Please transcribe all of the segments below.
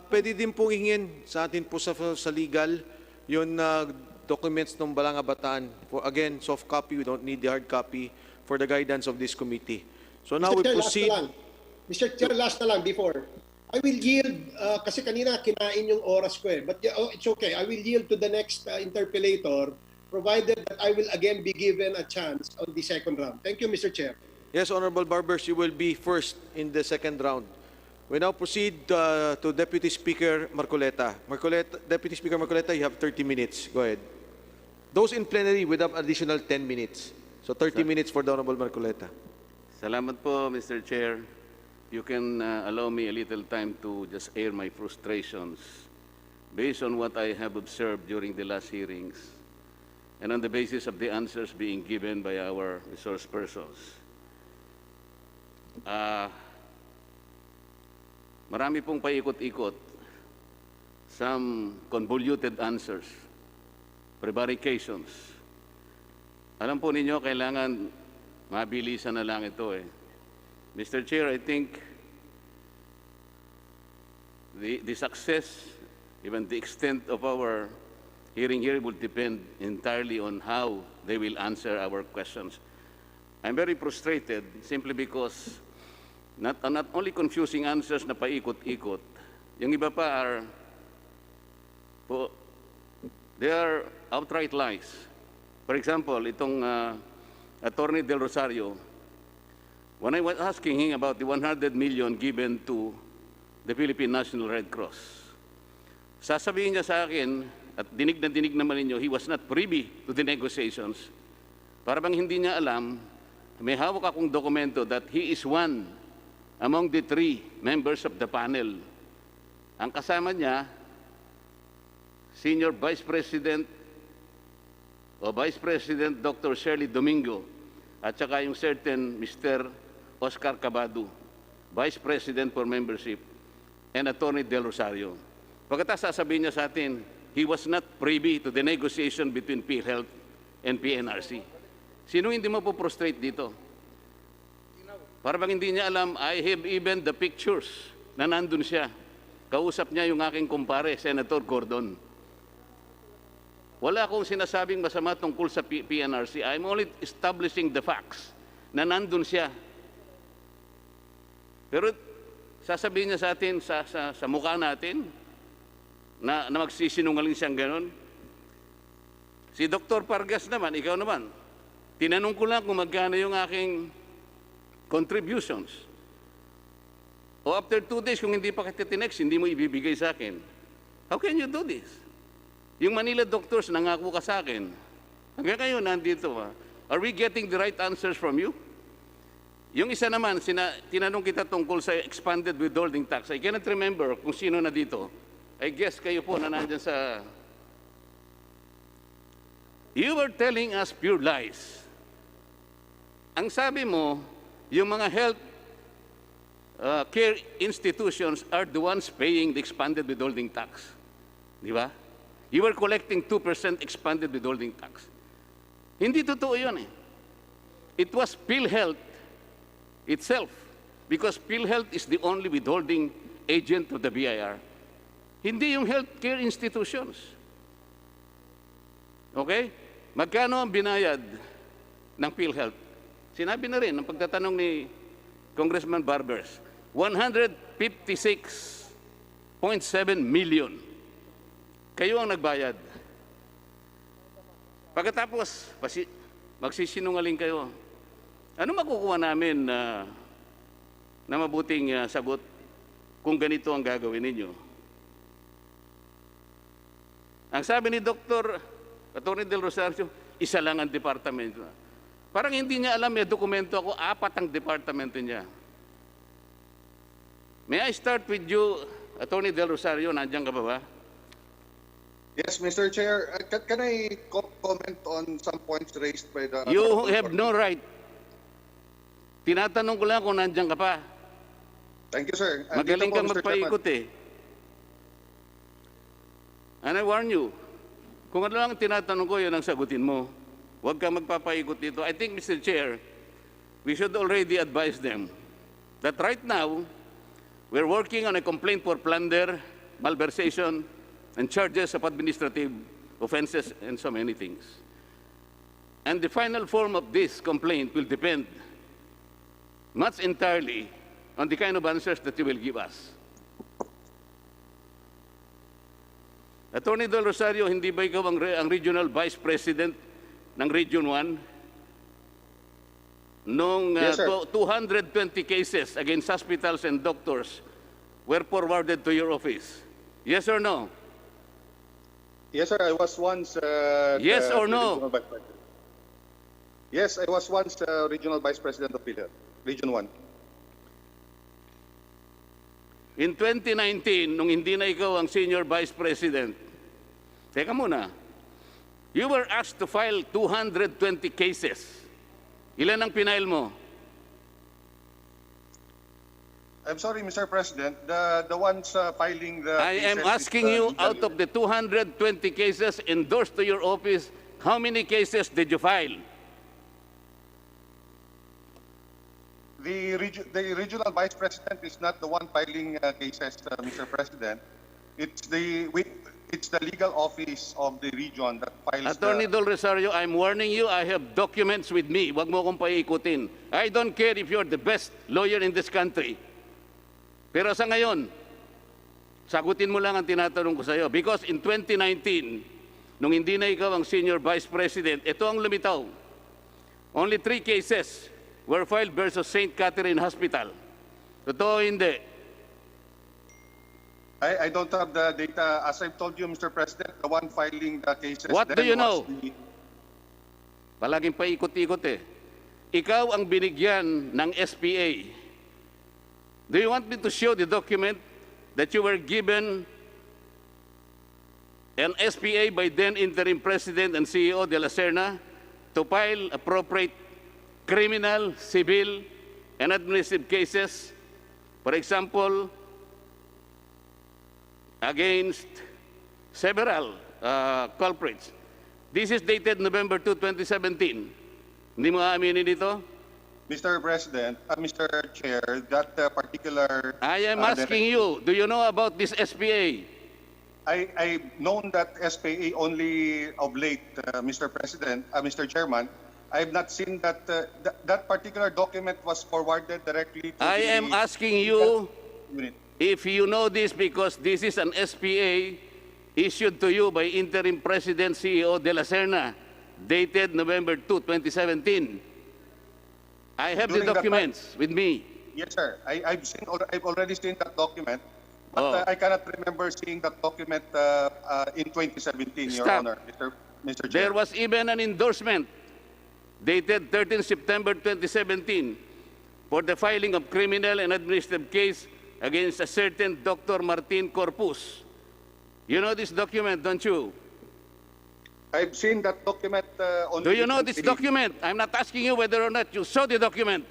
Pwede din pong hingin sa atin po sa legal yung documents ng Balanga Bataan. Again, soft copy, we don't need the hard copy for the guidance of this committee. So now we proceed. Mr. Chair, last na lang before. I will yield, kasi kanina kinain yung oras ko but it's okay. I will yield to the next interpellator, provided that I will again be given a chance on the second round. Thank you, Mr. Chair. Yes, Honorable Barbers, you will be first in the second round. We now proceed to Deputy Speaker Marcoleta. Deputy Speaker Marcoleta, you have 30 minutes. Go ahead. Those in plenary will have additional 10 minutes. So 30 minutes for the Honorable Marcoleta. Salamat po, Mr. Chair. You can allow me a little time to just air my frustrations based on what I have observed during the last hearings and on the basis of the answers being given by our resource persons. Marami pong paikot-ikot, some convoluted answers, prevarications. Alam po ninyo, kailangan mabilisan na lang ito Mr. Chair, I think the success, even the extent of our hearing here will depend entirely on how they will answer our questions. I'm very frustrated simply because not only confusing answers na paikot-ikot, yung iba pa they are outright lies. For example, itong Attorney Del Rosario, when I was asking him about the 100 million given to the Philippine National Red Cross, sasabihin niya sa akin, at dinig naman ninyo, he was not privy to the negotiations. Para bang hindi niya alam, may hawak akong dokumento that he is one among the 3 members of the panel. Ang kasama niya, Senior Vice President o Vice President Dr. Shirley Domingo, at saka yung certain Mr. Oscar Cabado, Vice President for Membership, and Attorney Del Rosario. Pagkatapos sasabihin niya sa atin, he was not privy to the negotiation between PHILHEALTH and PNRC. Sino hindi mapoprostrate dito? Para bang hindi niya alam, I have even the pictures na nandun siya. Kausap niya yung aking kumpare, Senator Gordon. Wala akong sinasabing masama tungkol sa PNRC. I'm only establishing the facts na nandun siya. Pero sasabihin niya sa atin, sa mukha natin, na magsisinungaling siyang ganon. Si Dr. Pargas naman, ikaw naman, tinanong ko lang kung magkano yung aking contributions. O after 2 days, kung hindi pa kita tinext, hindi mo ibibigay sa akin. How can you do this? Yung Manila doctors, nangako ka sa akin. Hanggang ngayon, nandito pa. Are we getting the right answers from you? Yung isa naman, tinanong kita tungkol sa expanded withholding tax. I cannot remember kung sino na dito. I guess kayo po na nandyan sa... You were telling us pure lies. Ang sabi mo, yung mga health care institutions are the ones paying the expanded withholding tax. Di ba? You were collecting 2% expanded withholding tax. Hindi totoo yun It was PhilHealth itself, because PhilHealth is the only withholding agent of the BIR. Hindi yung healthcare institutions. Okay? Magkano ang binayad ng PhilHealth? Sinabi na rin ng pagtatanong ni Congressman Barbers, 156.7 million. Kayo ang nagbayad. Pagkatapos, magsisinungaling kayo. Ano makukuha namin na mabuting sagot kung ganito ang gagawin ninyo? Ang sabi ni Dr. Atty. Del Rosario, isa lang ang departamento. Parang hindi niya alam, may dokumento ako, 4 ang departamento niya. May I start with you, Atty. Del Rosario, nandiyan ka ba? Yes, Mr. Chair. Can I comment on some points raised by the... You have no right. Tinatanong ko lang kung nandiyan ka pa. Thank you, sir. Magaling kang magpaikot And I warn you, kung ano lang tinatanong ko, yun ang sagutin mo. Huwag kang magpapaikot dito. I think, Mr. Chair, we should already advise them that right now, We're working on a complaint for plunder, malversation, and charges of administrative offenses and so many things. And the final form of this complaint will depend much entirely on the kind of answers that you will give us. Attorney Del Rosario, hindi ba ikaw ang Regional Vice President ng Region 1? Nung Yes, sir. 220 cases against hospitals and doctors were forwarded to your office. Yes or no? Yes, sir. I was once. Yes or the no? regional vice president. Yes, I was once regional vice president of PHILHEALTH, Region 1. In 2019, nung hindi na ikaw ang Senior Vice President, teka muna, you were asked to file 220 cases. Ilan ang pinail mo? I'm sorry, Mr. President. The ones filing the. I am cases asking is, you, out of the 220 cases endorsed to your office, how many cases did you file? The regional vice president is not the one filing cases, Mr. President. It's the legal office of the region that files. Attorney Del Rosario, I'm warning you, I have documents with me. Huwag mo akong paikutin. I don't care if you're the best lawyer in this country. Pero sa ngayon, sagutin mo lang ang tinatanong ko sa iyo. Because in 2019, nung hindi na ikaw ang Senior Vice President, ito ang lumitaw. Only 3 cases were filed versus St. Catherine Hospital. Totoo hindi. I don't have the data. As I've told you, Mr. President, the one filing the cases. What do you know? The... Palaging paikot-ikot eh. Ikaw ang binigyan ng SPA. Do you want me to show the document that you were given an SPA by then Interim President and CEO de la Serna to file appropriate criminal, civil, and administrative cases, for example, against several culprits. This is dated November 2, 2017. Hindi mo aaminin ito? Mr. President, Mr. Chair, that particular. I am asking you, do you know about this SPA? I've known that SPA only of late, Mr. President, Mr. Chairman. I've not seen that that particular document was forwarded directly to I the am asking you unit. if you know this because this is an SPA issued to you by Interim President CEO de la Serna, dated November 2, 2017. I have the During that documents with me. Yes, sir. I've already seen that document, but I cannot remember seeing that document in 2017, Your Stop. Honor, Mr. Chair. There was even an endorsement dated 13 September 2017 for the filing of criminal and administrative case against a certain Dr. Martin Corpus. You know this document, don't you? I've seen that document on. Do you know this document? I'm not asking you whether or not you saw the document.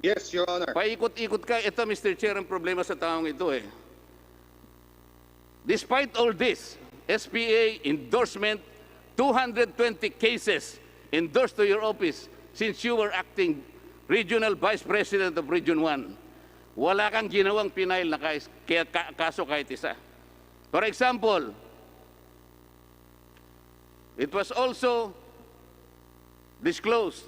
Yes, Your Honor. Paikot-ikot ka. Ito, Mr. Chair, ang problema sa taong ito eh. Despite all this, SPA endorsement, 220 cases endorsed to your office since you were acting Regional Vice President of Region 1. Wala kang ginawang pinail na kaso kahit isa. For example, it was also disclosed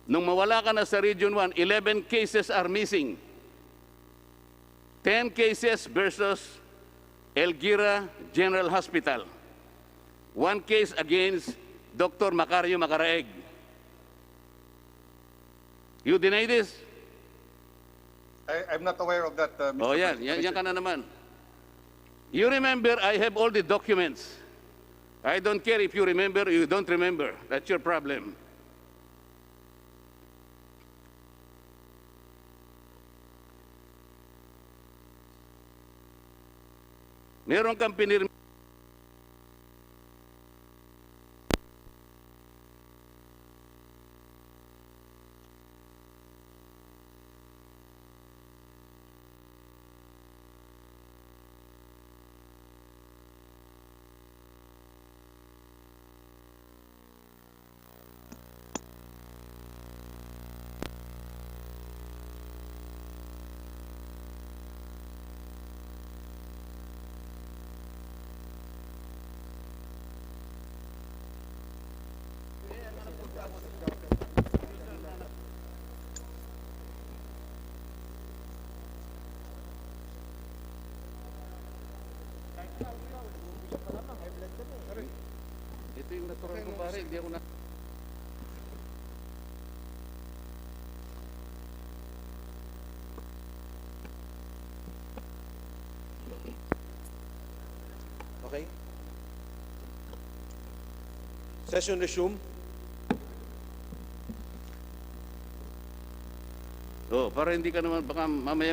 nung mawala ka na sa Region 1, 11 cases are missing. 10 cases versus Elguira General Hospital. 1 case against Dr. Macario Macaraeg. You deny this? I'm not aware of that, Mr. Oh, yan. President. Yan ka na naman. You remember, I have all the documents. I don't care if you remember or you don't remember. That's your problem. Meron kang pinirma. Ito yung natural ko pare, hindi ako na... Okay? Session resume. Oh, para hindi ka naman, baka mamaya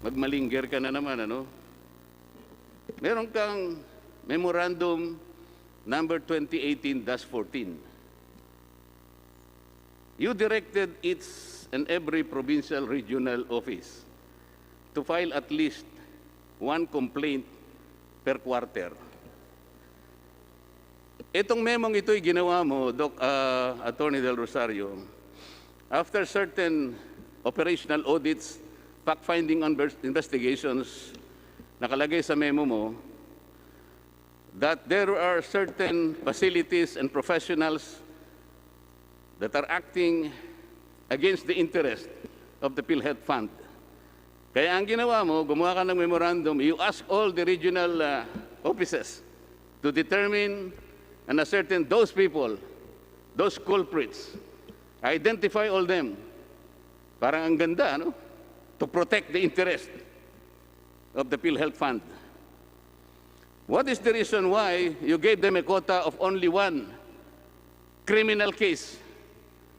magmalingger ka na naman, ano? Meron kang memorandum number 2018-14. You directed each and every provincial regional office to file at least one complaint per quarter. Itong memong ito'y ginawa mo, Attorney Del Rosario, after certain operational audits, fact-finding investigations, nakalagay sa memo mo that there are certain facilities and professionals that are acting against the interest of the PhilHealth Fund. Kaya ang ginawa mo, gumawa ka ng memorandum, you ask all the regional offices to determine and ascertain those people, those culprits, identify all them. Parang ang ganda, no? To protect the interest of the PhilHealth Fund. What is the reason why you gave them a quota of only one criminal case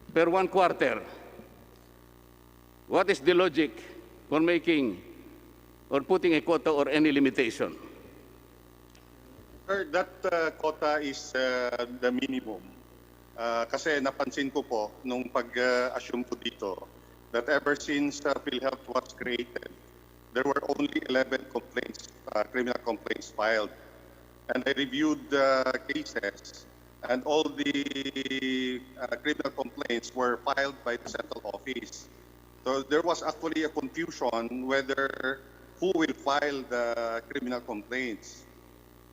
per one quarter? What is the logic for making or putting a quota or any limitation? Sir, that quota is the minimum. Kasi napansin ko po nung pag-assume ko dito that ever since PhilHealth was created, there were only 11 complaints, criminal complaints filed. And I reviewed the cases, and all the criminal complaints were filed by the central office. So there was actually a confusion whether who will file the criminal complaints.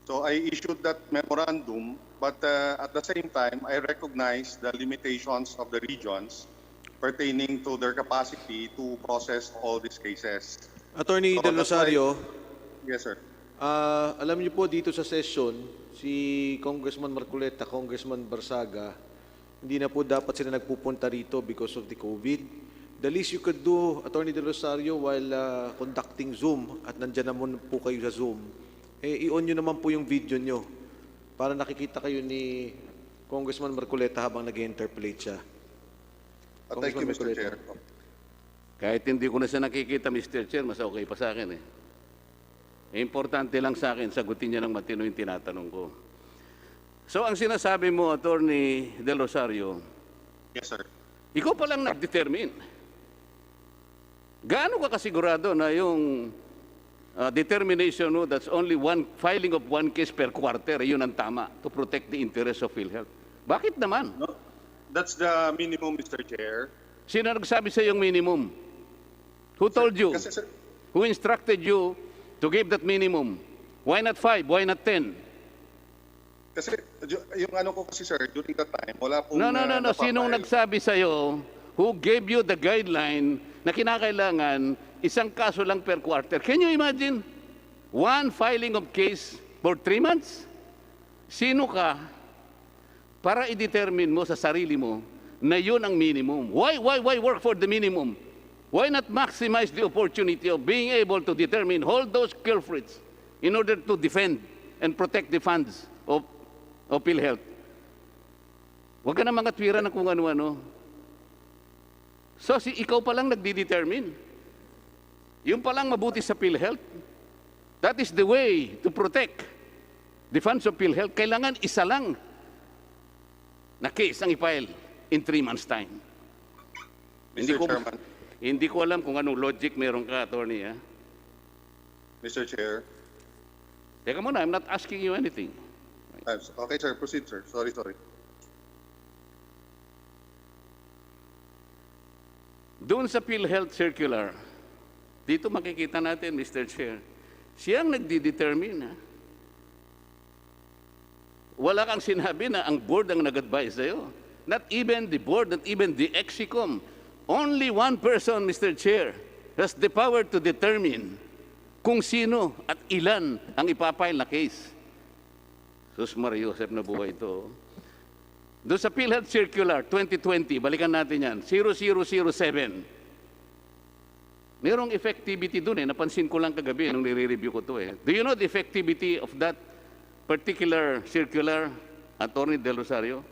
So I issued that memorandum, but at the same time, I recognize the limitations of the regions pertaining to their capacity to process all these cases. Attorney Del Rosario, Yes, sir. alam niyo po dito sa session, si Congressman Marcoleta, Congressman Barsaga, hindi na po dapat sila nagpupunta rito because of the COVID. The least you could do, Attorney Del Rosario, while conducting Zoom, at nandyan naman po kayo sa Zoom, i-on nyo naman po yung video nyo para nakikita kayo ni Congressman Marcoleta habang nag-interpolate siya. Thank you, Mr. Chair. Kahit hindi ko na siya nakikita, Mr. Chair, mas okay pa sa akin eh. Importante lang sa akin, sagutin niya ng matino yung tinatanong ko. So ang sinasabi mo, Attorney Del Rosario, Yes, sir. ikaw pa lang nag-determine. Gaano ka kasigurado na yung determination mo, that's only one filing of one case per quarter, yun ang tama to protect the interest of PhilHealth? Bakit naman? No, that's the minimum, Mr. Chair. Sino nagsabi sa yung minimum? Who told you? Kasi, sir, Who instructed you to give that minimum? Why not 5? Why not 10? kasi yung ano ko kasi, sir, during that time, wala pong... No. Sinong nagsabi sa'yo, who gave you the guideline na kinakailangan isang kaso lang per quarter? Can you imagine? One filing of case for 3 months? Sino ka para i-determine mo sa sarili mo na yun ang minimum? Why work for the minimum? Why not maximize the opportunity of being able to determine all those culprits in order to defend and protect the funds of PhilHealth? Huwag ka na mga twira na kung ano-ano. So, ikaw pa lang nagdi-determine. Yung pa lang mabuti sa PhilHealth. That is the way to protect the funds of PhilHealth. Kailangan isa lang na case ang i-file in 3 months' time. Mr. Chairman. Hindi ko alam kung anong logic meron ka, Attorney. Ha? Mr. Chair. Teka muna, I'm not asking you anything. Okay, sir. Proceed, sir. Sorry. Doon sa PhilHealth Circular, dito makikita natin, Mr. Chair, siyang nagdi-determine. Ha? Wala kang sinabi na ang board ang nag-advise sa'yo. Not even the board, not even the EXICOM. Only one person, Mr. Chair, has the power to determine kung sino at ilan ang ipapile na case. Sus Maria Josep na buhay ito. Doon sa PhilHealth Circular 2020, balikan natin yan, 0007. Merong effectivity doon napansin ko lang kagabi nung nire-review ko to Do you know the effectivity of that particular circular, Attorney Del Rosario?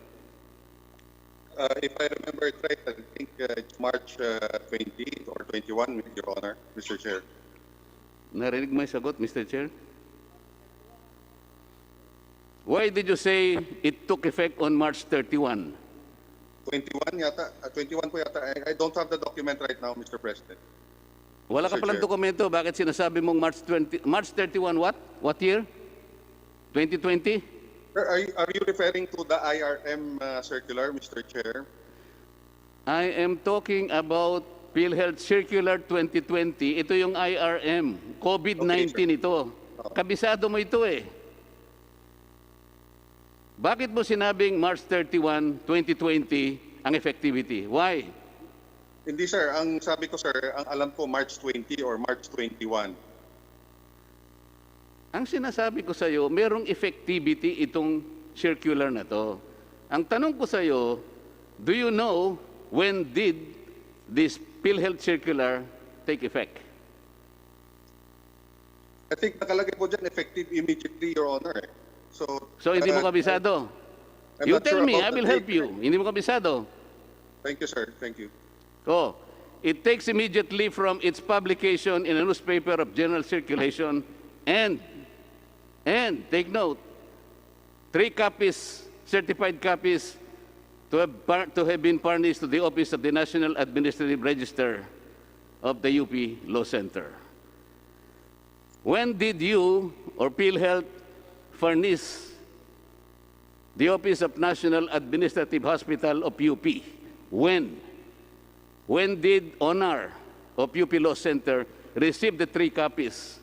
If I remember it right, I think it's March 20 or 21, Your Honor, Mr. Chair. Narinig mo yung sagot, Mr. Chair? Why did you say it took effect on March 31? 21 yata, 21 po yata. I don't have the document right now, Mr. President. Wala ka Mr. palang Chair. dokumento. Bakit sinasabi mong March 31 what? What year? 2020? Sir, are you referring to the IRM circular, Mr. Chair? I am talking about PhilHealth Circular 2020. Ito yung IRM. COVID-19 Okay, ito. Kabisado mo ito Bakit mo sinabing March 31, 2020 ang effectivity? Why? Hindi, sir. Ang sabi ko, sir, ang alam ko March 20 or March 21. Ang sinasabi ko sa iyo, merong effectivity itong circular na to. Ang tanong ko sa iyo, do you know when did this PhilHealth circular take effect? I think nakalagay po dyan, effective immediately, Your Honor. So hindi mo kabisado? I'm You not tell sure me, about I will the help date. you. Hindi mo kabisado? Thank you, sir. Thank you. Oh, it takes immediately from its publication in a newspaper of general circulation and take note, 3 copies, certified copies, to have been furnished to the Office of the National Administrative Register of the UP Law Center. When did you or PhilHealth furnish the Office of National Administrative Hospital of UP? When? When did Honor of UP Law Center receive the 3 copies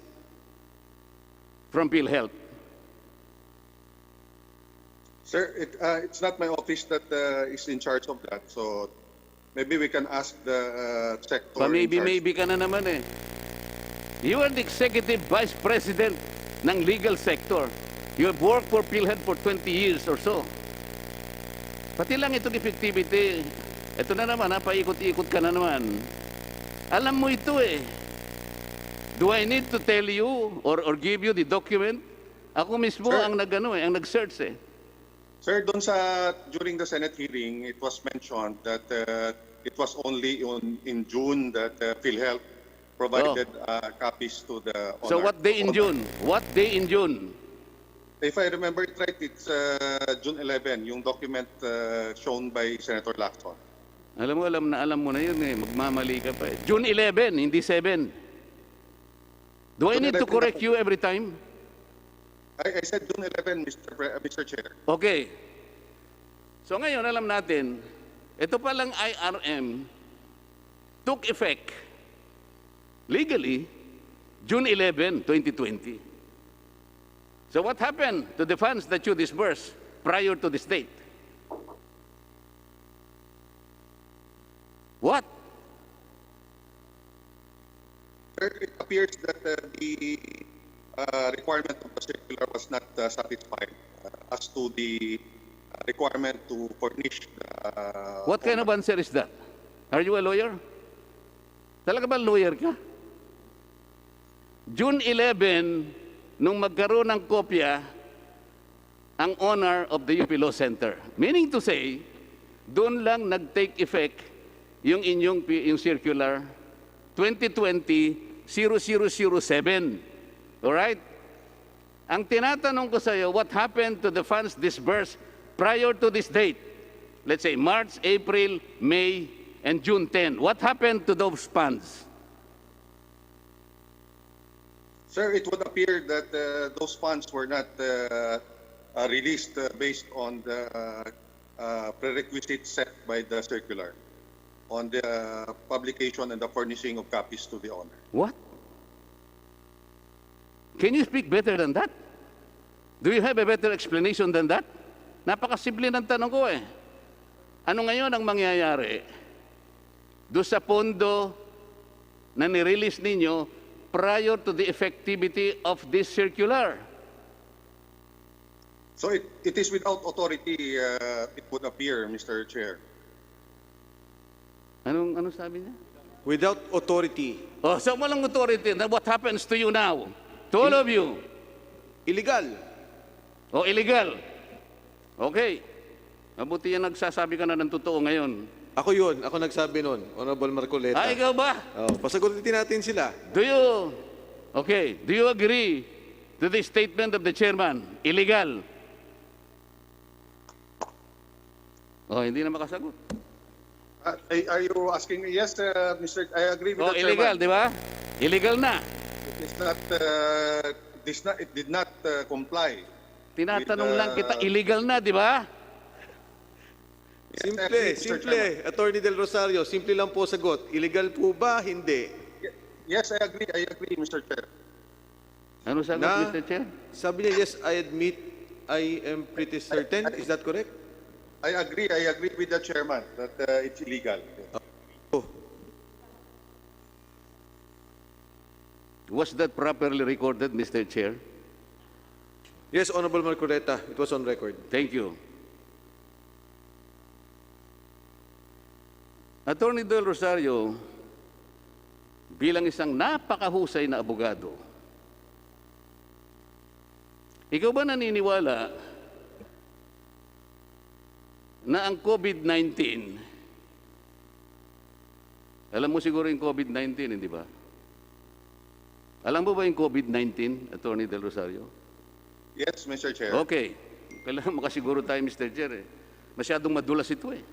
from PhilHealth? Sir, it's not my office that is in charge of that. So maybe we can ask the sector in charge. Maybe ka na naman You are the Executive Vice President ng legal sector. You have worked for PhilHealth for 20 years or so. Pati lang itong effectivity. Ito na naman, paikot-ikot ka na naman. Alam mo ito Do I need to tell you or give you the document? Ako mismo Sir. ang ang nag-search Sir, during the Senate hearing, it was mentioned that it was only in June that PhilHealth provided copies to the Honor. So what day in June? What day in June? If I remember it right, it's June 11, yung document shown by Senator Lacson. Alam mo na yun Magmamali ka pa June 11, hindi 7. Do I June need to 11 correct you every time? I said June 11, Mr. Chair. Okay. So ngayon, alam natin, ito palang IRM took effect legally June 11, 2020. So what happened to the funds that you disbursed prior to this date? What? Sir, it appears that the requirement of the circular was not satisfied as to the requirement to furnish the... What kind of answer is that? Are you a lawyer? Talaga ba lawyer ka? June 11, nung magkaroon ng kopya ang owner of the UP Law Center. Meaning to say, doon lang nag-take effect yung yung circular 2020-0007. Alright? Ang tinatanong ko sa iyo, what happened to the funds disbursed prior to this date? Let's say March, April, May, and June 10. What happened to those funds? Sir, it would appear that those funds were not released based on the prerequisites set by the circular on the publication and the furnishing of copies to the owner. What? Can you speak better than that? Do you have a better explanation than that? Napakasimple ng tanong ko eh. Ano ngayon ang mangyayari doon sa pondo na nirelease ninyo prior to the effectivity of this circular? So it is without authority, it would appear, Mr. Chair. Anong sabi niya? Without authority. Oh, so walang authority. Then what happens to you now? To all of you? Illegal. O illegal? Okay. Mabuti yan nagsasabi ka na ng totoo ngayon. Ako yun. Ako nagsabi nun, Honorable Marcoleta. Ah, ikaw ba? Oh, pasagutin natin sila. Do you agree to the statement of the chairman? Illegal? Oh, hindi na makasagot. Are you asking me? Yes, Mr. I agree with Oh, the illegal, chairman. di ba? Illegal na. It did not comply. Tinatanong With, lang kita, illegal na, di ba? Yes, I agree, Mr. Simple. Chairman. Attorney Del Rosario, simple lang po sagot. Illegal po ba? Hindi. Yes, I agree, Mr. Chair. Ano sagot, Na- Mr. Chair? Sabi niya, yes, I admit, I am pretty certain. Is that correct? I agree with the chairman that it's illegal. Oh, Was that properly recorded, Mr. Chair? yes, Honorable Marcoleta, it was on record. Thank you. Attorney Del Rosario, bilang isang napakahusay na abogado, ikaw ba naniniwala na ang COVID-19, alam mo siguro yung COVID-19, hindi ba? Alam mo ba yung COVID-19, Attorney Del Rosario? Yes, Mr. Chair. Okay. Kailangan makasiguro tayo, Mr. Chair. Masyadong madulas ito eh.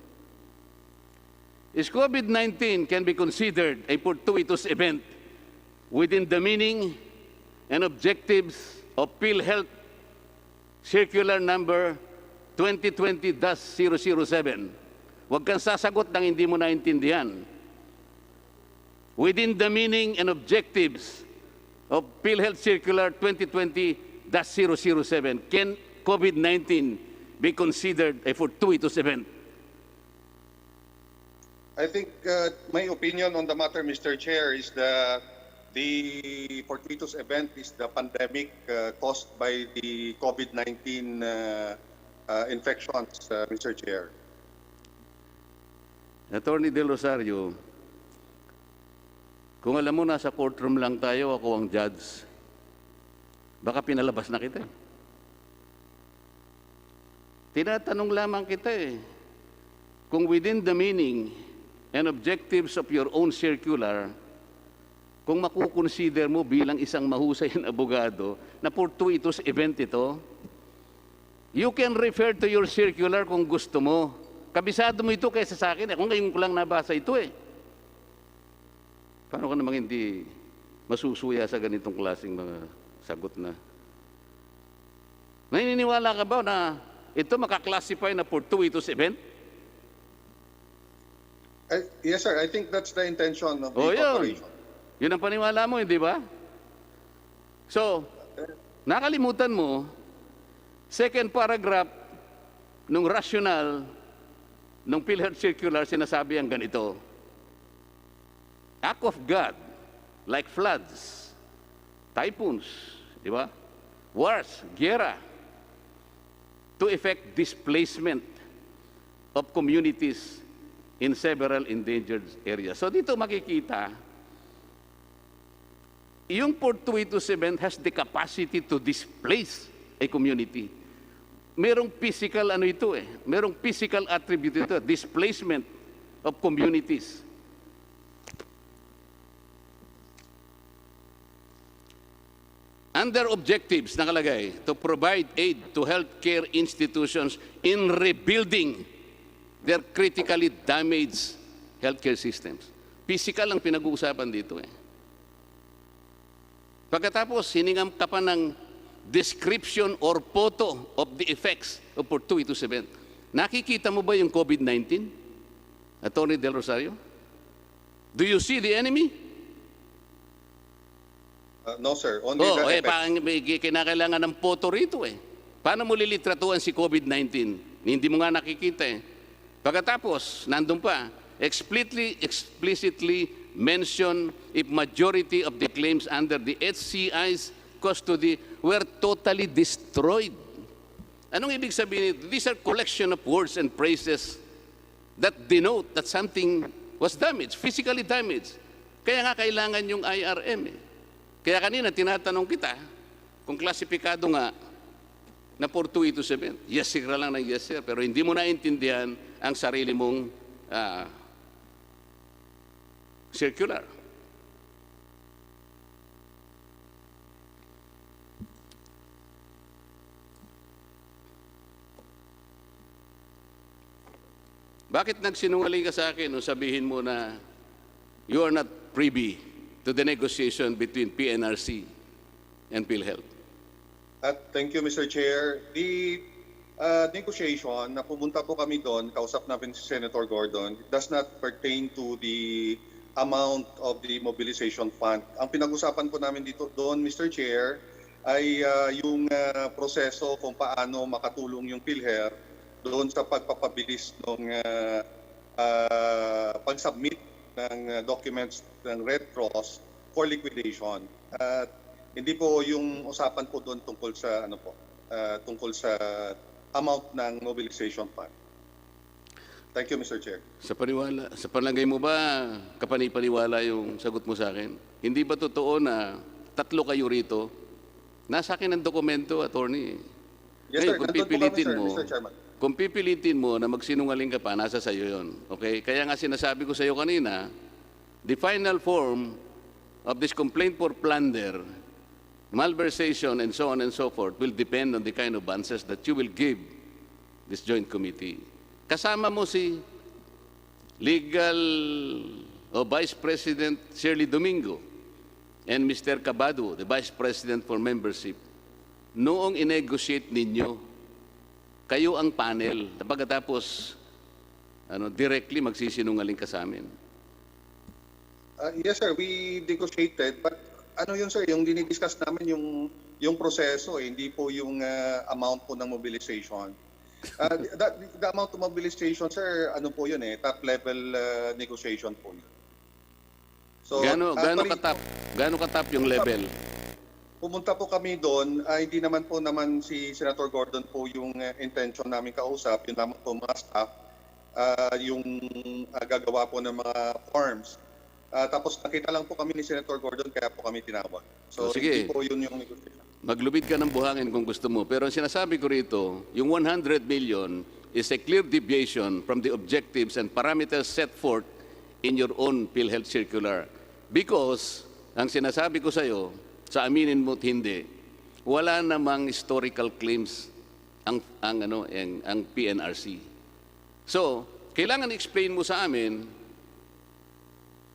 Is COVID-19 can be considered a fortuitous event within the meaning and objectives of PhilHealth Circular Number 2020-007. Huwag kang sasagot ng hindi mo naintindihan. Within the meaning and objectives of PhilHealth Circular 2020-007, can COVID-19 be considered a fortuitous event? I think my opinion on the matter, Mr. Chair, is that the fortuitous event is the pandemic caused by the COVID-19 infections, Mr. Chair. Attorney Del Rosario, kung alam mo nasa courtroom lang tayo, ako ang judge, baka pinalabas na kita eh. Tinatanong lamang kita eh, kung within the meaning and objectives of your own circular, kung makukonsider mo bilang isang mahusay na abogado na fortuitous event ito, you can refer to your circular kung gusto mo. Kabisado mo ito kaysa sa akin. Kung ngayon ko lang nabasa ito eh. Paano ka namang hindi masusuya sa ganitong klaseng mga sagot na? Naniniwala ka ba na ito makaklasify na fortuitous event? Yes, sir. I think that's the intention of the O yun. corporation. Yun ang paniwala mo, hindi ba? So, nakalimutan mo, second paragraph nung rational nung PhilHealth Circular, sinasabi ang ganito. Act of God, like floods, typhoons, di ba? Wars, gera, to effect displacement of communities in several endangered areas. So dito makikita, yung fortuitous event has the capacity to displace a community. Merong physical ano ito eh, merong physical attribute ito, displacement of communities. Under objectives, nakalagay, to provide aid to healthcare institutions in rebuilding their critically damaged healthcare systems. Physical ang pinag-uusapan dito eh. Pagkatapos, hiningam ka pa ng description or photo of the effects of fortuitous event. Nakikita mo ba yung COVID-19? Attorney Del Rosario? Do you see the enemy? No, sir. Only Oh, the eh, effects. kinakailangan ng photo rito eh. Paano mo lilitratuan si COVID-19? Hindi mo nga nakikita eh. Pagkatapos, nandun pa, explicitly mention if majority of the claims under the HCI's custody were totally destroyed. Anong ibig sabihin nito? These are collection of words and phrases that denote that something was damaged, physically damaged. Kaya nga kailangan yung IRM eh. Kaya kanina tinatanong kita kung klasifikado nga na fortuitous event. Yes sir lang ng yes sir, pero hindi mo naintindihan ang sarili mong circular. Bakit nagsinungaling ka sa akin nung sabihin mo na you are not privy to the negotiation between PNRC and PhilHealth? Thank you, Mr. Chair. The negotiation, na pumunta po kami doon, kausap namin si Senator Gordon, it does not pertain to the amount of the mobilization fund. Ang pinag-usapan po namin dito doon, Mr. Chair, ay yung proseso kung paano makatulong yung PhilHealth doon sa pagpapabilis ng pag-submit ng documents ng Red Cross for liquidation. Hindi po yung usapan po doon tungkol sa tungkol sa amount ng mobilization fund. Thank you, Mr. Chair. Sa palagay mo ba, kapanipaniwala yung sagot mo sa akin? Hindi ba totoo na 3 kayo rito? Nasa akin ang dokumento, attorney. Yes, ngayon, sir. Nandun po kami, sir, Mr. Chairman. Kung pipilitin mo na magsinungaling ka pa, nasa sayo yun. Okay? Kaya nga sinasabi ko sa iyo kanina, the final form of this complaint for plunder, malversation, and so on and so forth will depend on the kind of answers that you will give this joint committee. Kasama mo si Legal Vice President Shirley Domingo and Mr. Cabado, the Vice President for Membership. Noong inegotiate ninyo, kayo ang panel. Pagkatapos, directly magsisinungaling ka sa amin. Yes, sir. We negotiated, but yun, sir, yung dinidiscuss namin yung proseso, hindi po yung amount po ng mobilization. The amount of mobilization, sir, po yun top level negotiation po yun. So, gaano katap yung level? Pumunta po kami doon, hindi naman si Senator Gordon po yung intention namin kausap, yun naman po mga staff, yung gagawa po ng mga forms. Tapos nakita lang po kami ni Senator Gordon, kaya po kami tinawag. So sige, hindi po yun yung negotiation. maglubid ka ng buhangin kung gusto mo. Pero ang sinasabi ko rito, yung 100 million is a clear deviation from the objectives and parameters set forth in your own PhilHealth circular. Because, ang sinasabi ko sa iyo, sa aminin mo't hindi, wala namang historical claims ang PNRC. So, kailangan explain mo sa amin,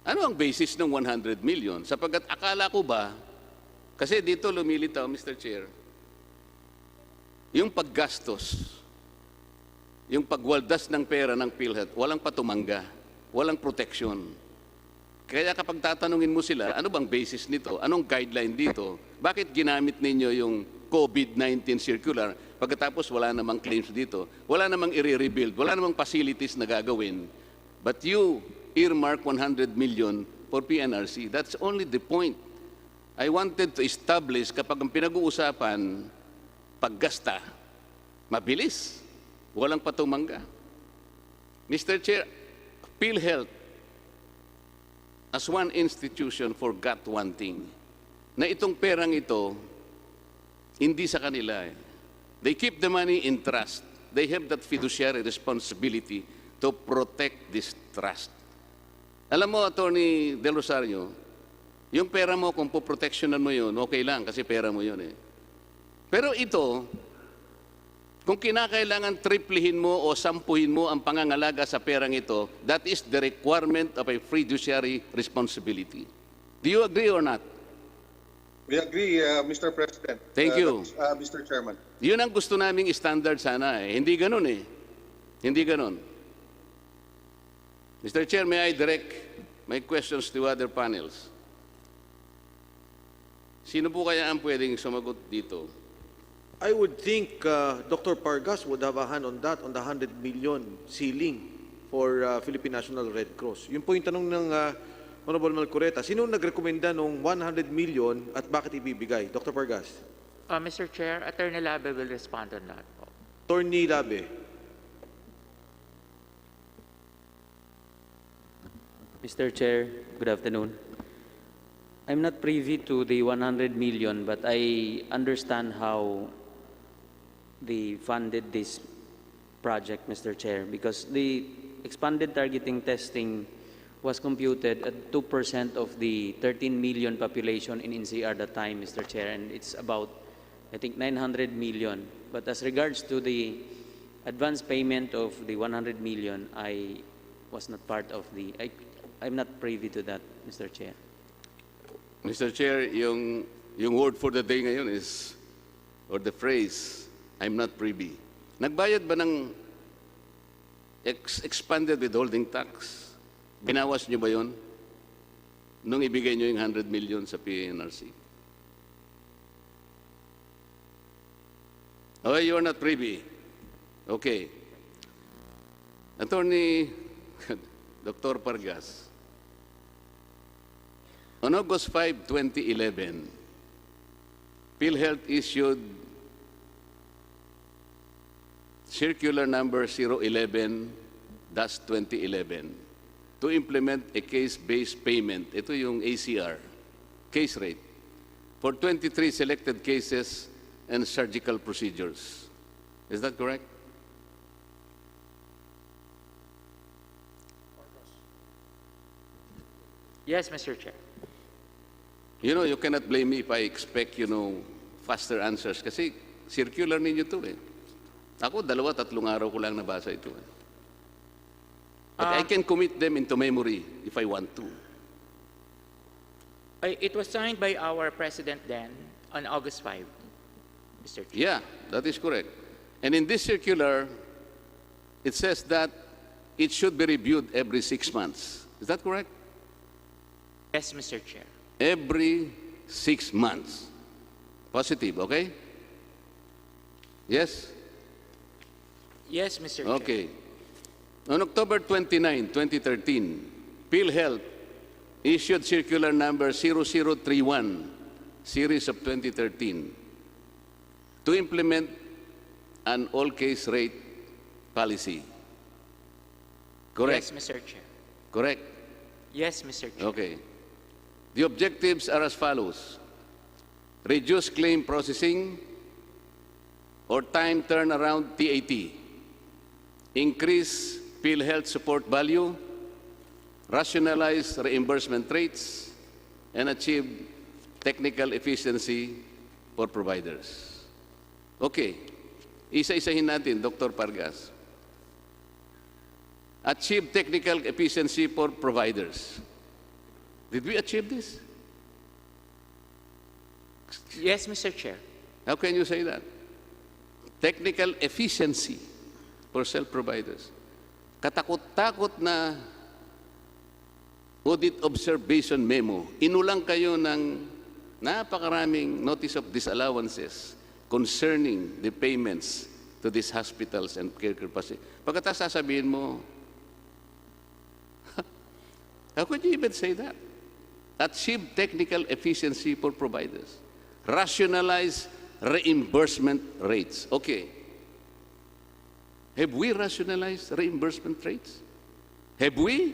ano ang basis ng 100 million? Sapagkat akala ko ba, kasi dito lumilitaw, Mr. Chair, yung paggastos, yung pagwaldas ng pera ng PhilHealth, walang patumangga, walang protection. Kaya kapag tatanungin mo sila, ano bang basis nito? Anong guideline dito? Bakit ginamit ninyo yung COVID-19 circular pagkatapos wala namang claims dito? Wala namang i-rebuild, wala namang facilities na gagawin. But you earmark 100 million for PNRC. That's only the point. I wanted to establish kapag ang pinag-uusapan, paggasta, mabilis, walang patumangga. Mr. Chair, PhilHealth as one institution forgot one thing, na itong perang ito, hindi sa kanila. They keep the money in trust. They have that fiduciary responsibility to protect this trust. Alam mo, Attorney Del Rosario, yung pera mo, kung po-protectionan mo yun, okay lang, kasi pera mo yun eh. Pero ito, kung kinakailangan triplihin mo o sampuhin mo ang pangangalaga sa perang ito, that is the requirement of a fiduciary responsibility. Do you agree or not? We agree, Mr. President. Thank you. Mr. Chairman. Yun ang gusto naming standard sana eh. Hindi ganun eh. Hindi ganun. Mr. Chair, may I direct my questions to other panels? Sino po kaya ang pwedeng sumagot dito? I would think Dr. Pargas would have a hand on that, on the 100 million ceiling for Philippine National Red Cross. Yun po yung tanong ng Honorable Marcoleta. Sino nagrekomenda ng 100 million at bakit ibibigay? Dr. Pargas. Mr. Chair, Attorney Labe will respond on that po. Attorney Labe. Mr. Chair, good afternoon. I'm not privy to the 100 million, but I understand how they funded this project, Mr. Chair, because the expanded targeting testing was computed at 2% of the 13 million population in NCR at the time, Mr. Chair, and it's about, I think, 900 million. But as regards to the advance payment of the 100 million, I was not part of the, I'm not privy to that, Mr. Chair. Mr. Chair, yung word for the day ngayon is, or the phrase, I'm not privy. Nagbayad ba ng expanded withholding tax? Binawas niyo ba yun? Nung ibigay niyo yung 100 million sa PNRC? Oh, you are not privy. Okay. Attorney Dr. Pargas, on August 5, 2011, PhilHealth issued Circular Number 011-2011 to implement a case-based payment. Ito yung ACR, case rate, for 23 selected cases and surgical procedures. Is that correct? Yes, Mr. Chair. You know, you cannot blame me if I expect, faster answers. Kasi circular ninyo to eh. Ako, 2-3 araw ko lang nabasa ito eh. But I can commit them into memory if I want to. It was signed by our President then on August 5, Mr. Chair. Yeah, that is correct. And in this circular, it says that it should be reviewed every 6 months. Is that correct? Yes, Mr. Chair. Every 6 months. Positive, okay? Yes? Yes, Mr. Chair. Okay. On October 29, 2013, PhilHealth issued Circular Number 0031, Series of 2013, to implement an all-case rate policy. Correct? Yes, Mr. Chair. Correct? Yes, Mr. Chair. Okay. The objectives are as follows. Reduce claim processing or time turnaround TAT. Increase PhilHealth support value, rationalize reimbursement rates, and achieve technical efficiency for providers. Okay. Isa-isahin natin, Dr. Pargas. Achieve technical efficiency for providers. Did we achieve this? Yes, Mr. Chair. How can you say that? Technical efficiency for self-providers. Katakot-takot na audit observation memo. Inulang kayo ng napakaraming notice of disallowances concerning the payments to these hospitals and care capacity. Pagkatapos sasabihin mo, how could you even say that? Achieve technical efficiency for providers. Rationalize reimbursement rates. Okay. Have we rationalized reimbursement rates? Have we?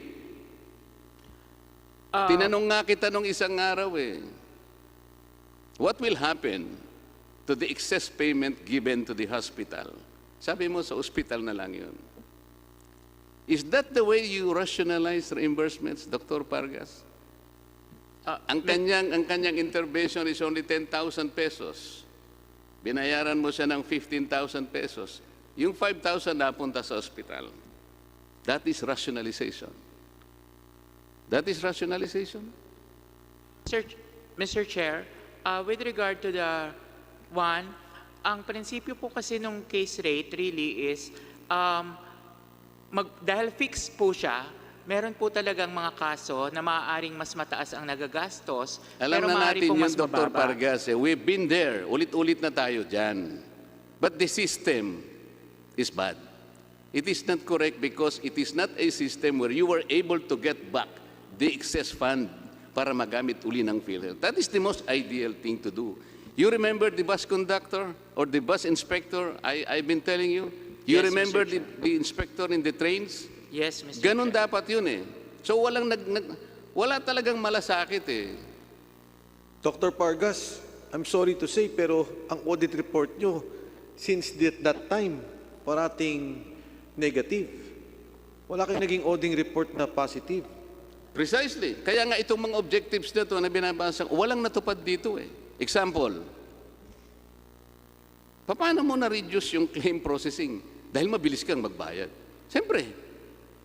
Tinanong nga kita nung isang araw eh. What will happen to the excess payment given to the hospital? Sabi mo, sa hospital na lang yun. Is that the way you rationalize reimbursements, Dr. Pargas? Ang kanyang intervention is only 10,000 pesos. Binayaran mo siya ng 15,000 pesos. Yung 5,000 napunta sa hospital. That is rationalization. That is rationalization. Mr. Chair, with regard to the one, ang prinsipyo po kasi nung case rate really is, dahil fixed po siya, meron po talagang mga kaso na maaaring mas mataas ang nagagastos, Alam pero na maaari natin po yun, mas Dr. mababa. Pargas. We've been there. Ulit-ulit na tayo dyan. But the system is bad. It is not correct because it is not a system where you were able to get back the excess fund para magamit uli ng PhilHealth. That is the most ideal thing to do. You remember the bus conductor or the bus inspector? I've been telling you. You Yes, remember Mr. the inspector in the trains? Yes, Mr. Ganon Chair. dapat yun eh. So wala talagang malasakit eh. Dr. Pargas, I'm sorry to say, pero ang audit report nyo, since that time, parating negative. Wala kayong naging auditing report na positive. Precisely. Kaya nga itong mga objectives na ito na binabasa, walang natupad dito eh. Example, paano mo na-reduce yung claim processing? Dahil mabilis kang magbayad. Siyempre,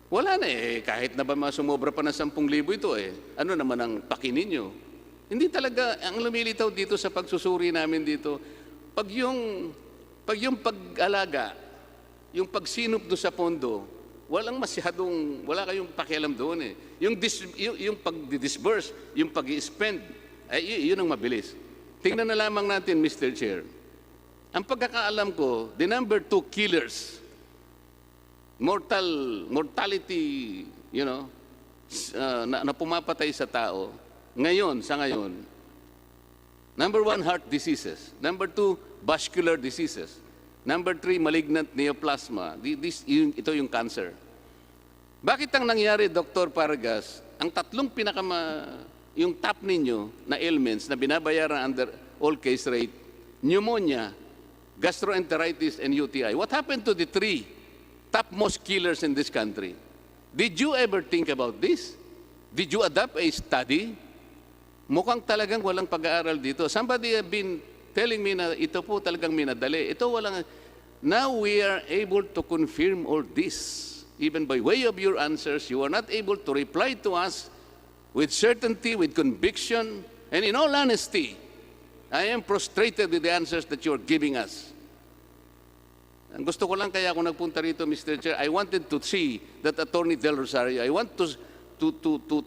wala na eh. Kahit na ba sumobra pa ng 10,000 ito eh. Ano naman ang pakinin nyo? Hindi talaga, ang lumilitaw dito sa pagsusuri namin dito, pag yung pag-alaga, yung pagsinop do sa pondo, wala kayong pakialam doon eh. Yung pag-disburse, yung pag-spend, ay yun ang mabilis. Tingnan na lamang natin, Mr. Chair. Ang pagkakaalam ko, the number 2 killers, mortality, na pumapatay sa tao, sa ngayon, number 1, heart diseases. Number 2, vascular diseases. Number 3, malignant neoplasma. Ito yung cancer. Bakit ang nangyari, Dr. Pargas, ang tatlong yung top ninyo na ailments na binabayaran under all case rate, pneumonia, gastroenteritis, and UTI. What happened to the 3 topmost killers in this country? Did you ever think about this? Did you adopt a study? Mukhang talagang walang pag-aaral dito. Somebody have been telling me na ito po talagang minadali. Now we are able to confirm all this. Even by way of your answers, you are not able to reply to us with certainty, with conviction, and in all honesty, I am frustrated with the answers that you are giving us. Ang gusto ko lang kaya ako nagpunta rito, Mr. Chair, I wanted to see that Attorney Del Rosario. I want to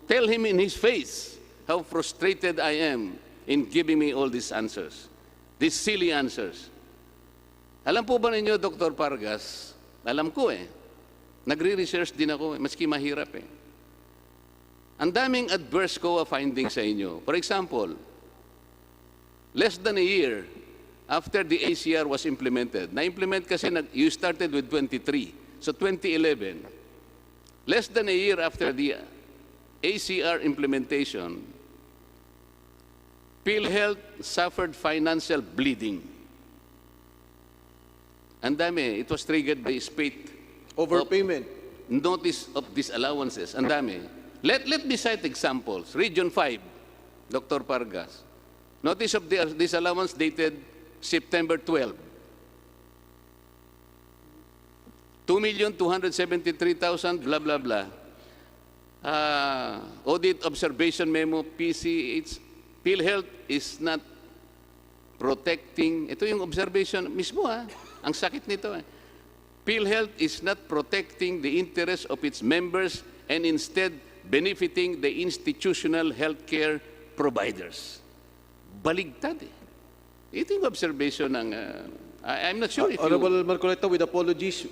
tell him in his face how frustrated I am in giving me all these answers, these silly answers. Alam po ba ninyo, Dr. Pargas, alam ko eh, nagre-research din ako, maski mahirap eh. Ang daming adverse COA findings sa inyo. For example, less than a year after the ACR was implemented, na-implement kasi you started with 23, so 2011. Less than a year after the ACR implementation, PhilHealth suffered financial bleeding. Ang dami, it was triggered by spate Overpayment. notice of disallowances. Ang dami. Let me cite examples. Region 5, Dr. Pargas. Notice of disallowance dated September 12. 2,273,000, blah, blah, blah. Audit observation memo, PCH. PhilHealth is not protecting, ito yung observation mismo ang sakit nito PhilHealth is not protecting the interests of its members and instead benefiting the institutional healthcare providers. Baligtad eh. Ito yung observation ng, I'm not sure if Honorable Marcoleta, with apologies,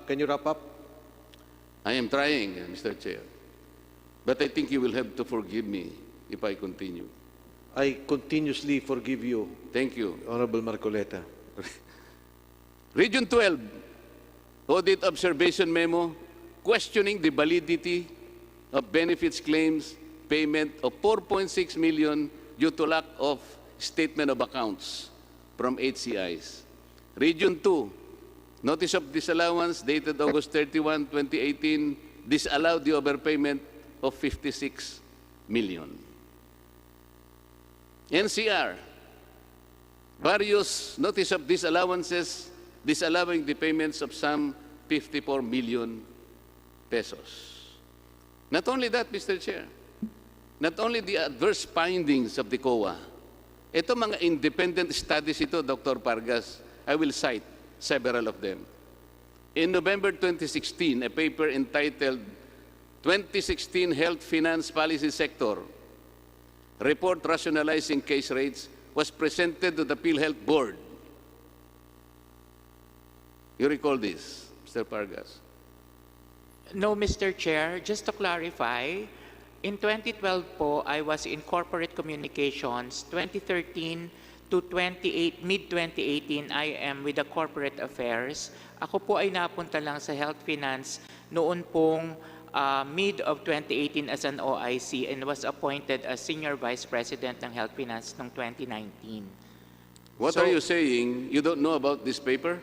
can you wrap up? I am trying, Mr. Chair. But I think you will have to forgive me if I continue. I continuously forgive you, Thank you. Honorable Marcoleta. Region 12, audit observation memo, questioning the validity of benefits claims payment of 4.6 million due to lack of statement of accounts from HCIs. Region 2, notice of disallowance dated August 31, 2018, disallowed the overpayment of 56 million. NCR, various notice of disallowances disallowing the payments of some 54 million pesos. Not only that, Mr. Chair, not only the adverse findings of the COA, ito mga independent studies ito, Dr. Pargas, I will cite several of them. In November 2016, a paper entitled 2016 Health Finance Policy Sector Report Rationalizing Case Rates was presented to the PhilHealth Board. You recall this, Mr. Pargas? No, Mr. Chair, just to clarify, in 2012 po, I was in corporate communications. 2013 to mid-2018, I am with the corporate affairs. Ako po ay napunta lang sa health finance noon pong mid of 2018 as an OIC and was appointed as Senior Vice President ng Health Finance noong 2019. What So- are you saying? You don't know about this paper?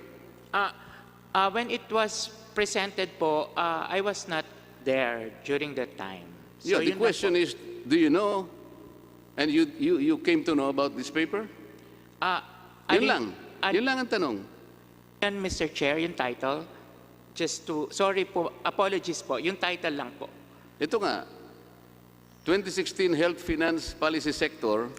When it was presented po, I was not there during that time. Yeah, the yun lang question po. is, do you know? And you came to know about this paper? Yun lang. Yun lang ang tanong. Yan, Mr. Chair, yung title. Sorry po, apologies po, yung title lang po. Ito nga, 2016 Health Finance Policy Sector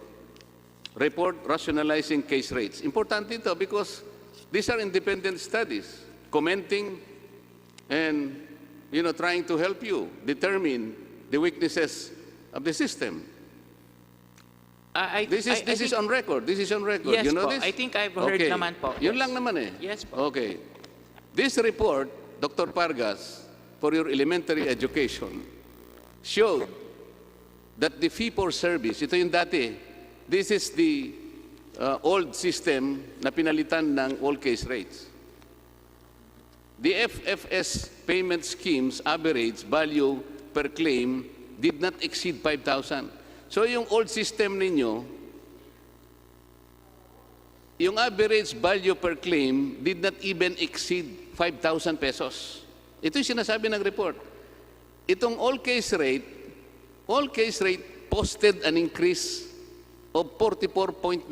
Report Rationalizing Case Rates. Importante ito because these are independent studies commenting and trying to help you determine the weaknesses of the system. This is on record. This is on record. Yes You know po, this? I think I've heard Okay. naman po. Yun Yes. lang naman eh. Yes po. Okay. This report, Dr. Pargas, for your elementary education, showed that the fee for service, ito yung dati, this is the old system na pinalitan ng all case rates. The FFS payment schemes average value per claim did not exceed 5,000. So yung old system ninyo, yung average value per claim did not even exceed 5,000 pesos. Ito yung sinasabi ng report. Itong all case rate posted an increase of 44.9%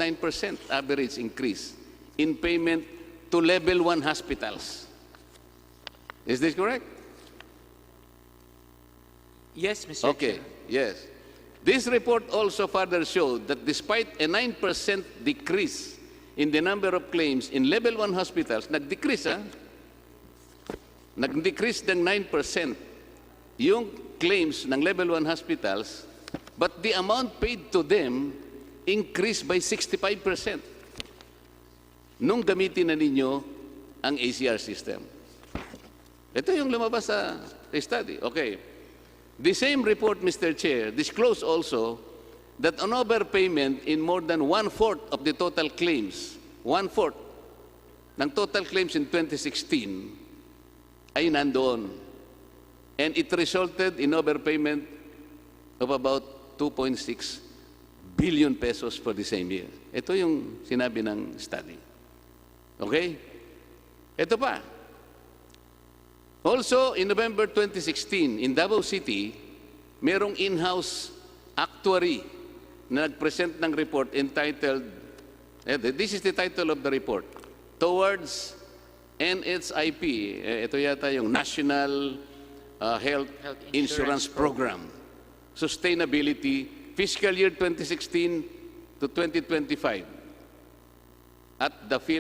average increase in payment to level 1 hospitals. Is this correct? Yes, Mr. Okay, Chair. yes. This report also further showed that despite a 9% decrease in the number of claims in level 1 hospitals, nag-decrease ng 9% yung claims ng level 1 hospitals, but the amount paid to them increased by 65% nung gamitin na ninyo ang ACR system. Ito yung lumabas sa study. Okay. The same report, Mr. Chair, disclosed also that an overpayment in more than 1/4 of the total claims, 1/4 ng total claims in 2016 ay nandoon. And it resulted in overpayment of about 2.6 billion pesos for the same year. Ito yung sinabi ng study. Okay? Ito pa. Also, in November 2016, in Davao City, merong in-house actuary na nag-present ng report entitled, this is the title of the report, Towards NHIP, ito yata yung National Health Insurance Program, Sustainability, Fiscal Year 2016 to 2025.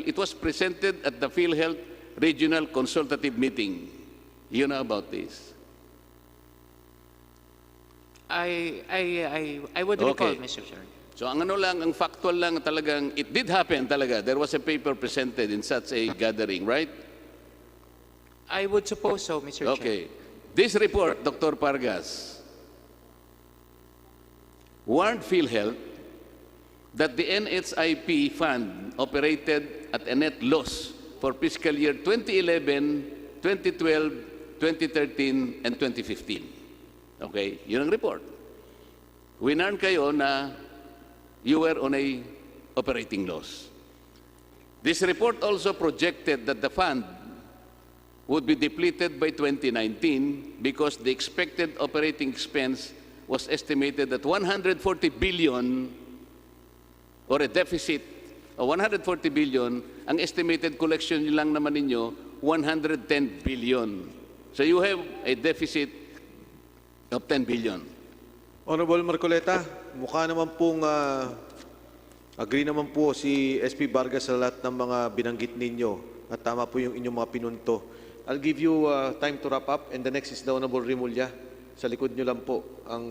It was presented at the PhilHealth Regional Consultative Meeting. You know about this? I would recall, Okay. Mr. Chair. So ang ang factual lang talagang, it did happen talaga. There was a paper presented in such a gathering, right? I would suppose so, Mr. Chair. Okay. This report, Dr. Pargas, warned PhilHealth that the NHIP fund operated at a net loss for fiscal year 2011, 2012, 2013, and 2015. Okay? Yun ang report. Winarn kayo na you were on a operating loss. This report also projected that the fund would be depleted by 2019 because the expected operating expense was estimated at 140 billion or a deficit of 140 billion. Ang estimated collection lang naman ninyo, 110 billion. So you have a deficit of 10 billion. Honorable Marcoleta, mukha naman pong agree naman po si SP Vargas sa lahat ng mga binanggit ninyo at tama po yung inyong mga pinunto. I'll give you time to wrap up and the next is the Honorable Rimulya. Sa likod nyo lang po ang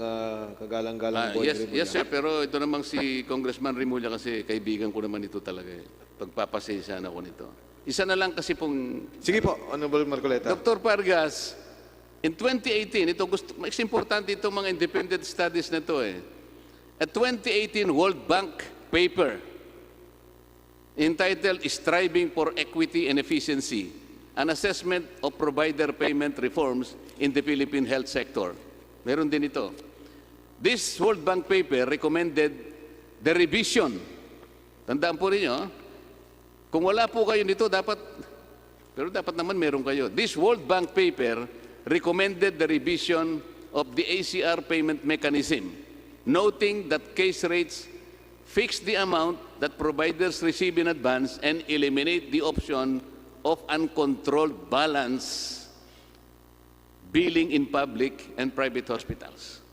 kagalang-galang boy Rimulya. Yes, sir, pero ito namang si Congressman Rimulya kasi kaibigan ko naman ito talaga. Pagpapasensyahan ako nito. Isa na lang kasi pong Sige po, Honorable Marcoleta. Dr. Pargas, in 2018, mas importante itong mga independent studies na to eh. A 2018 World Bank paper entitled Striving for Equity and Efficiency, an assessment of provider payment reforms in the Philippine health sector. Meron din ito. This World Bank paper recommended the revision. Tandaan po ninyo, kung wala po kayo nito, pero dapat naman meron kayo. This World Bank paper recommended the revision of the ACR payment mechanism, noting that case rates fix the amount that providers receive in advance and eliminate the option of uncontrolled balance billing in public and private hospitals.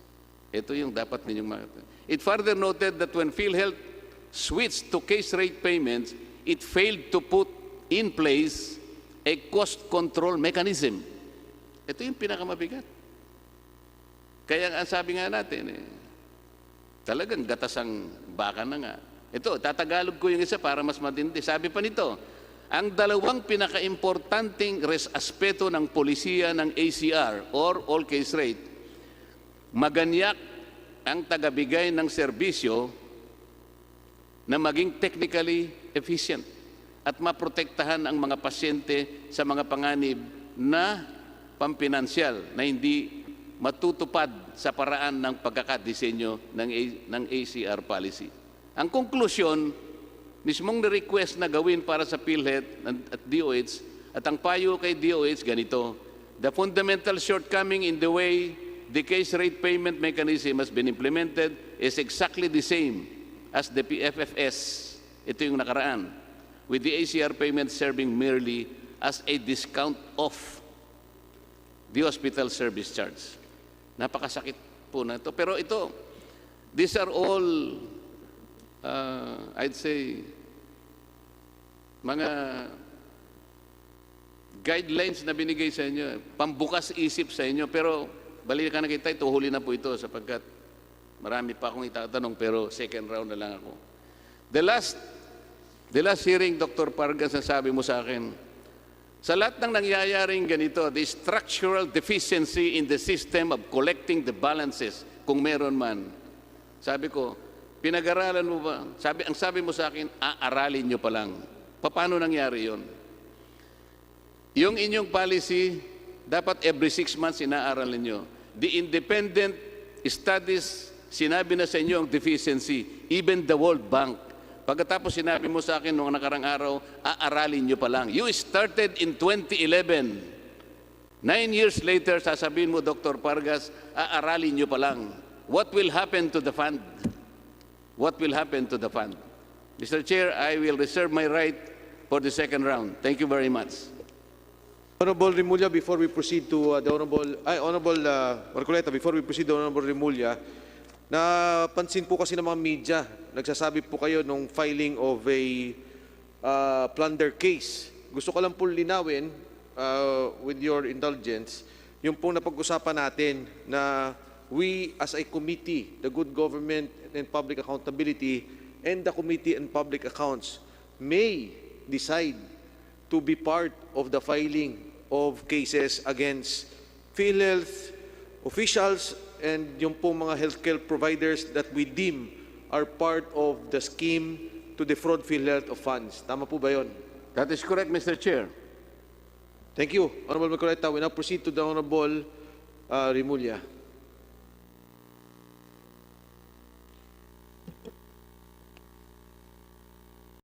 Ito yung dapat ninyong makita. It further noted that when PhilHealth switched to case rate payments, it failed to put in place a cost control mechanism. Ito yung pinakamabigat. Kaya ang sabi nga natin, talagang gatasang baka na nga. Ito, tatagalog ko yung isa para mas matindi. Sabi pa nito, ang dalawang pinaka-importanting aspeto ng polisiya ng ACR or all case rate, maganyak ang tagabigay ng serbisyo na maging technically efficient at maprotektahan ang mga pasyente sa mga panganib na pampinansyal na hindi matutupad sa paraan ng pagkakadisenyo ng ACR policy. Ang konklusyon, mismong na-request na gawin para sa PhilHealth at DOH, at ang payo kay DOH ganito, the fundamental shortcoming in the way the case rate payment mechanism has been implemented is exactly the same as the PFFS. Ito yung nakaraan, with the ACR payment serving merely as a discount off the hospital service charge. Napakasakit po na ito. Pero ito, these are all, I'd say, mga guidelines na binigay sa inyo, pambukas isip sa inyo, pero balikan na kita, tuhuli na po ito sapagkat marami pa akong itatanong, pero second round na lang ako. The last hearing, Dr. Pargas, sabi mo sa akin, sa lahat ng nangyayaring ganito, the structural deficiency in the system of collecting the balances, kung meron man, sabi ko, pinag-aralan mo ba? Ang sabi mo sa akin, aaralin nyo pa lang. Paano nangyari yon? Yung inyong policy, dapat every 6 months inaaralan nyo. The independent studies, sinabi na sa inyo ang deficiency, even the World Bank. Pagkatapos sinabi mo sa akin noong nakarang araw, aaralin nyo pa lang. You started in 2011. 9 years later, sasabihin mo, Dr. Pargas, aaralin nyo pa lang. What will happen to the fund? What will happen to the fund? Mr. Chair, I will reserve my right for the second round. Thank you very much. Honorable Remulla, before we proceed to Honorable Marcoleta, before we proceed to Honorable Remulla, napansin po kasi ng mga media, nagsasabi po kayo nung filing of a plunder case. Gusto ko lang po linawin, with your indulgence, yung pong napag-usapan natin na we as a committee, the Good Government and Public Accountability and the Committee on Public Accounts may decide to be part of the filing of cases against PhilHealth officials and yung po mga healthcare providers that we deem are part of the scheme to defraud PhilHealth of funds. Tama po ba yun? That is correct, Mr. Chair. Thank you, Honorable Marcoleta. We now proceed to the Honorable Remulla.